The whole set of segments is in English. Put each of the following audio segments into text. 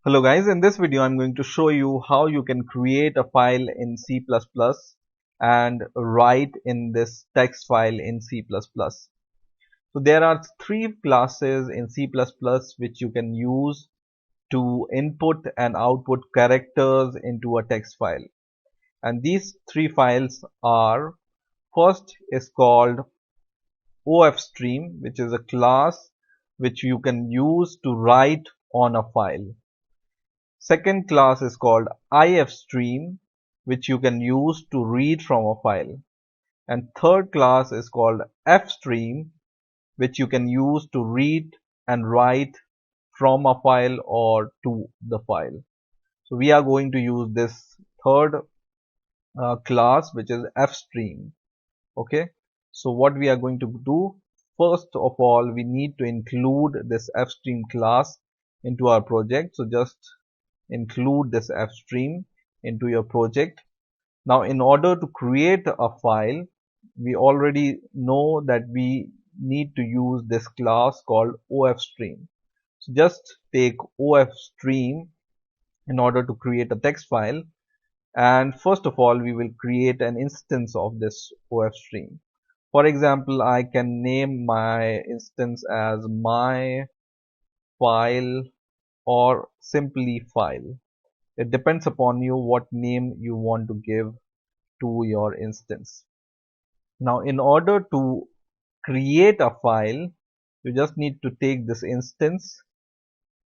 Hello guys, in this video I'm going to show you how you can create a file in C++ and write in this text file in C++. So there are three classes in C++ which you can use to input and output characters into a text file. And these three files are, first is called ofstream, which is a class which you can use to write on a file. Second class is called ifstream, which you can use to read from a file. And third class is called fstream, which you can use to read and write from a file or to the file. So we are going to use this third class, which is fstream. Okay. So what we are going to do, first of all, we need to include this fstream class into our project. So just include this fstream into your project. Now in order to create a file, we already know that we need to use this class called ofstream. So just take ofstream in order to create a text file, and first of all we will create an instance of this ofstream. For example, I can name my instance as my file or simply file. It depends upon you what name you want to give to your instance. Now in order to create a file, you just need to take this instance,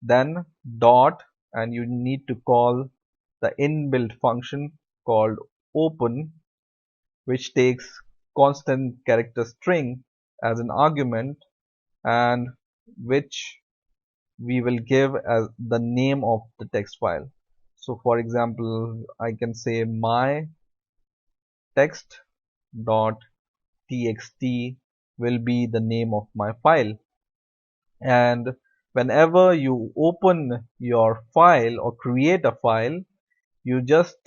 then dot, and you need to call the inbuilt function called open, which takes constant character string as an argument, and which we will give as the name of the text file. So for example, I can say my text dot txt will be the name of my file, and whenever you open your file or create a file, you just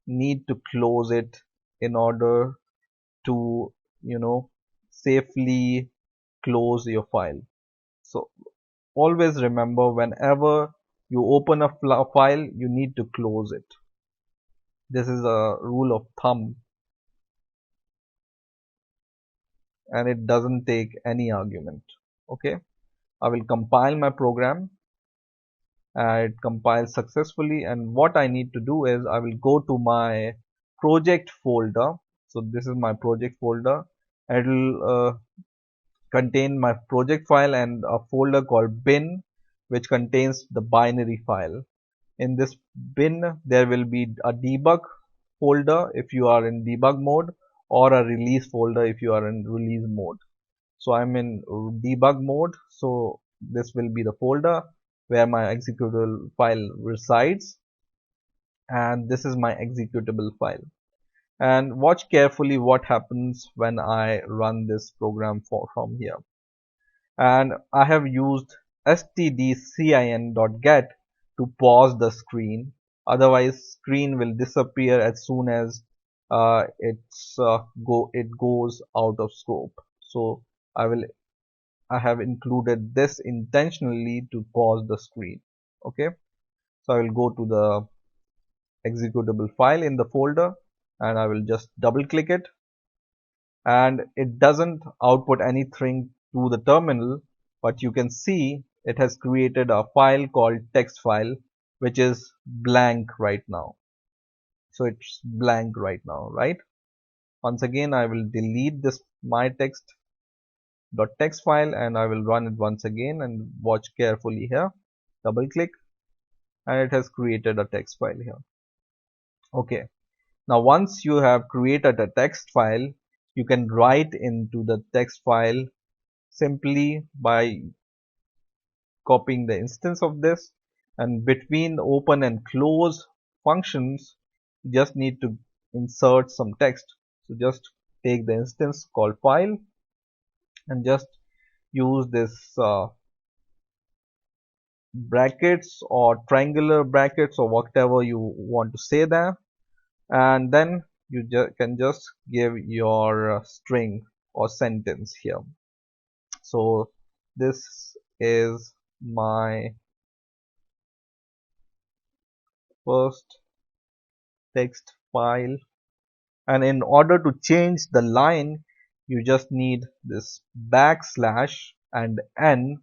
need to close it in order to safely close your file. So always remember, whenever you open a file, you need to close it. This is a rule of thumb, and it doesn't take any argument. Okay, I will compile my program. It compiles successfully, and what I need to do is I will go to my project folder. So this is my project folder. It will contain my project file and a folder called bin, which contains the binary file. In this bin there will be a debug folder if you are in debug mode, or a release folder if you are in release mode. So I'm in debug mode, so this will be the folder where my executable file resides, and this is my executable file. And watch carefully what happens when I run this program from here. And I have used stdcin.get to pause the screen, otherwise screen will disappear as soon as it goes out of scope. So I have included this intentionally to pause the screen. Okay, so I will go to the executable file in the folder, and I will just double click it, and it doesn't output anything to the terminal, but you can see it has created a file called text file, which is blank right now. So it's blank right now, right? Once again I will delete this my text.txt file, and I will run it once again, and watch carefully here. Double click, and it has created a text file here. Okay, now once you have created a text file, you can write into the text file simply by copying the instance of this, and between open and close functions you just need to insert some text. So just take the instance called file and just use this brackets or triangular brackets or whatever you want to say there, and then you can just give your string or sentence here. So this is my first text file, and in order to change the line you just need this backslash and n,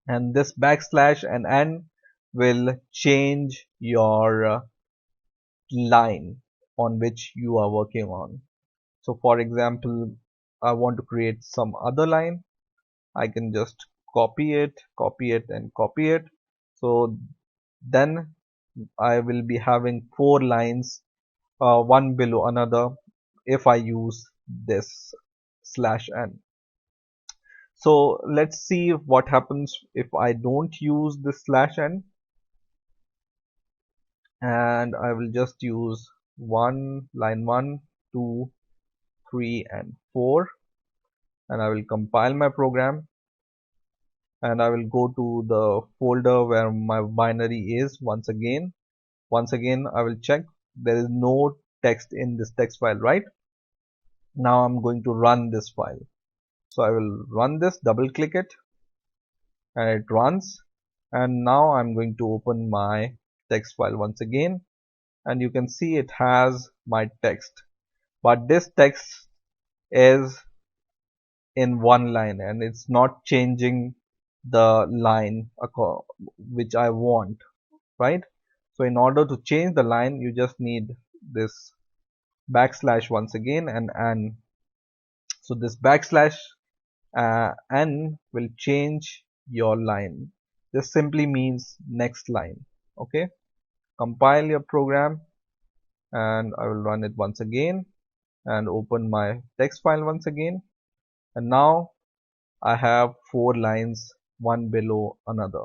and this backslash and n will change your line on which you are working on. So for example, I want to create some other line. I can just copy it and copy it. So then I will be having 4 lines, one below another, if I use this slash n. So let's see what happens if I don't use this slash n, and I will just use line 1, 2, 3 and 4, and I will compile my program, and I will go to the folder where my binary is once again. Once again I will check there is no text in this text file, right? Now I'm going to run this file. So I will run this, double click it, and it runs. And now I'm going to open my text file once again, and you can see it has my text, but this text is in one line and it's not changing the line which I want, right? So in order to change the line you just need this backslash once again and n. So this backslash n will change your line. This simply means next line. Okay, compile your program, and I will run it once again and open my text file once again, and now I have 4 lines, one below another,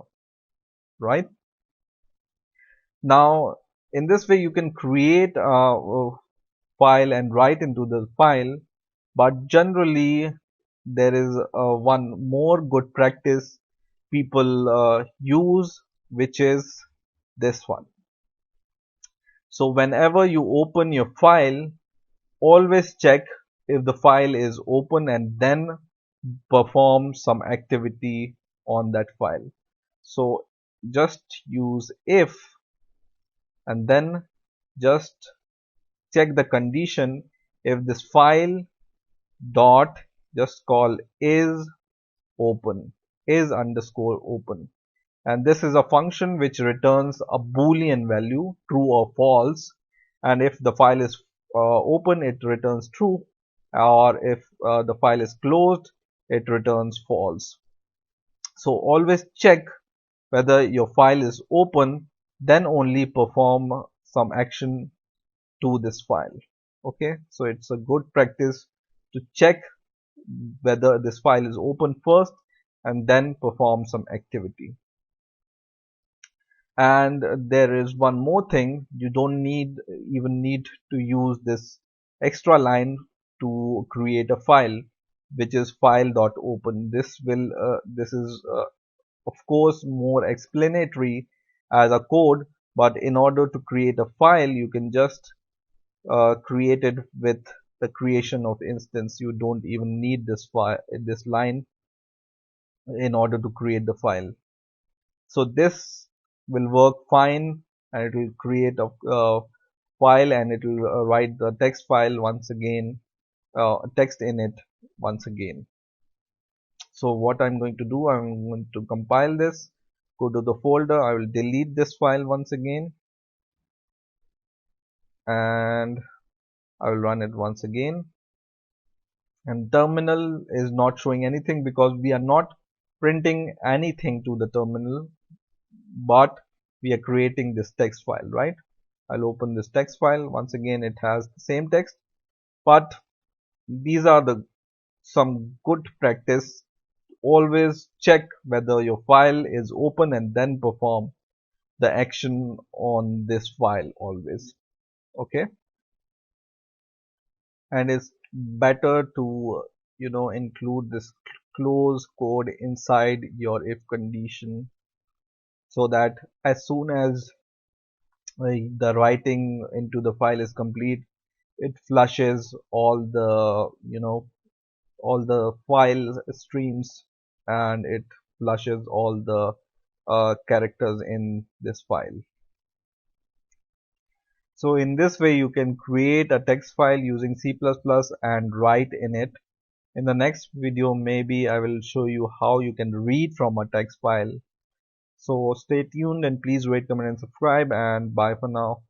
right? Now in this way you can create a file and write into the file, but generally there is one more good practice people use, which is this one. So whenever you open your file, always check if the file is open and then perform some activity on that file. So just use if and then just check the condition. If this file dot, just call is open, is underscore open, and this is a function which returns a boolean value, true or false, and if the file is open it returns true, or if the file is closed it returns false. So always check whether your file is open, then only perform some action to this file. Okay, so it's a good practice to check whether this file is open first and then perform some activity. And there is one more thing, you don't even need to use this extra line to create a file, which is file.open. This is of course more explanatory as a code, but in order to create a file you can just create it with the creation of instance. You don't even need this line in order to create the file. So this will work fine, and it will create a file, and it will write the text file once again, text in it once again. So what I'm going to do, I'm going to compile this, go to the folder, I will delete this file once again, and I will run it once again. And terminal is not showing anything because we are not printing anything to the terminal, but we are creating this text file, right? I'll open this text file once again. It has the same text, but these are the some good practice. Always check whether your file is open and then perform the action on this file always. Okay, and it's better to include this close code inside your if condition, so that as soon as the writing into the file is complete, it flushes all the file streams, and it flushes all the characters in this file. So in this way you can create a text file using C++ and write in it. In the next video maybe I will show you how you can read from a text file. So stay tuned and please rate, comment and subscribe, and bye for now.